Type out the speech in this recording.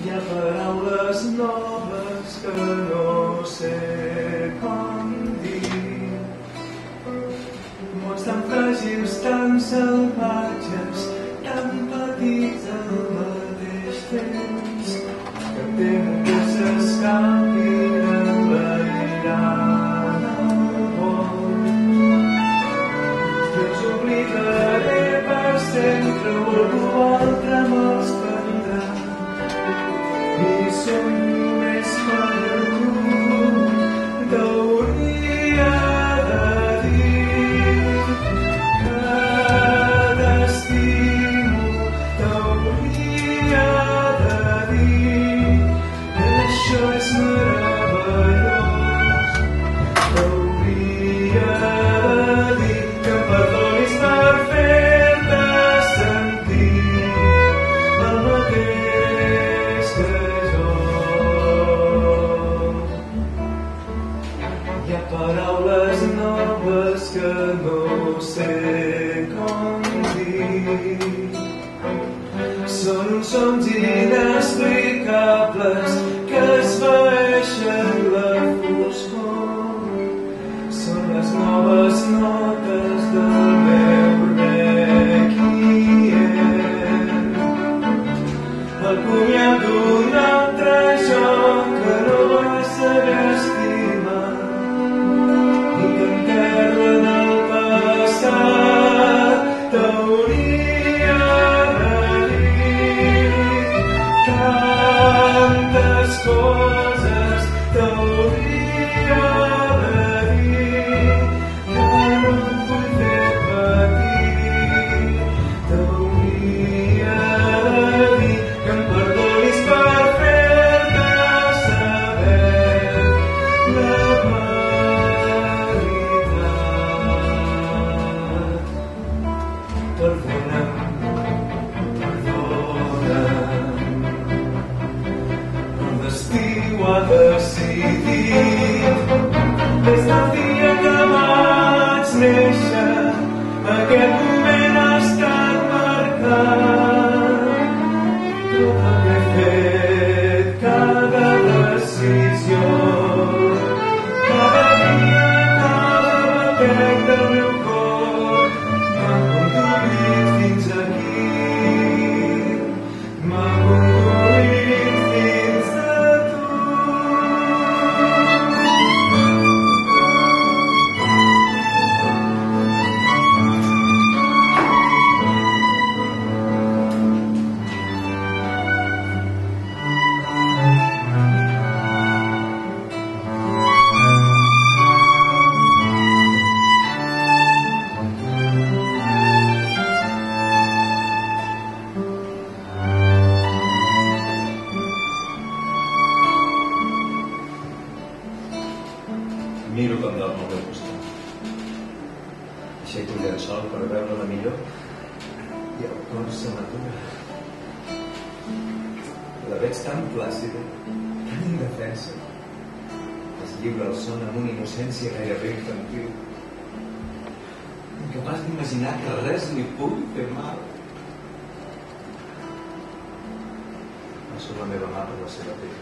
Hi ha paraules noves que no sé com dir. Mots tan fràgils, tan salvatges, tan petits al mateix temps, que temo que s'escapin enlairant el vol. Jo els oblidaré per sempre, o algú altre me'ls prendrà. I som només per tu, t'hauria de dir que t'estimo, t'hauria de dir que això és meravellós, t'hauria de dir que em perdonis per fer-te sentir el mateix que jo. Hi ha paraules noves que no sé com dir. Són uns sons inexplicables que esvaeixen la foscor. Són les noves notes del meu requiem. El comiat d'un altre joc que no va saber estimar i que enterra en el passat. T'hauria de dir tantes coses, t'hauria de dir que no et vull fer patir, t'hauria de dir que em perdonis per fer-te saber la veritat. Perdona'm, perdona'm, el destí ho ha decidit. Des del dia que vaig néixer, aquest moment ha estat marcat. Tot el que he fet, cada decisió, cada dia, cada batec del meu cor, m'ha conduït fins aquí, m'ha conduït fins a tu. Miro com dorm al meu costat. Aixeco el llençol per veure-la millor i el cor se m'atura. La veig tan plàcida, tan indefensa. Es lliura el son amb una innocència gairebé infantil, incapaç d'imaginar que res li pugui fer mal. Passo la meva mà per la seva pell.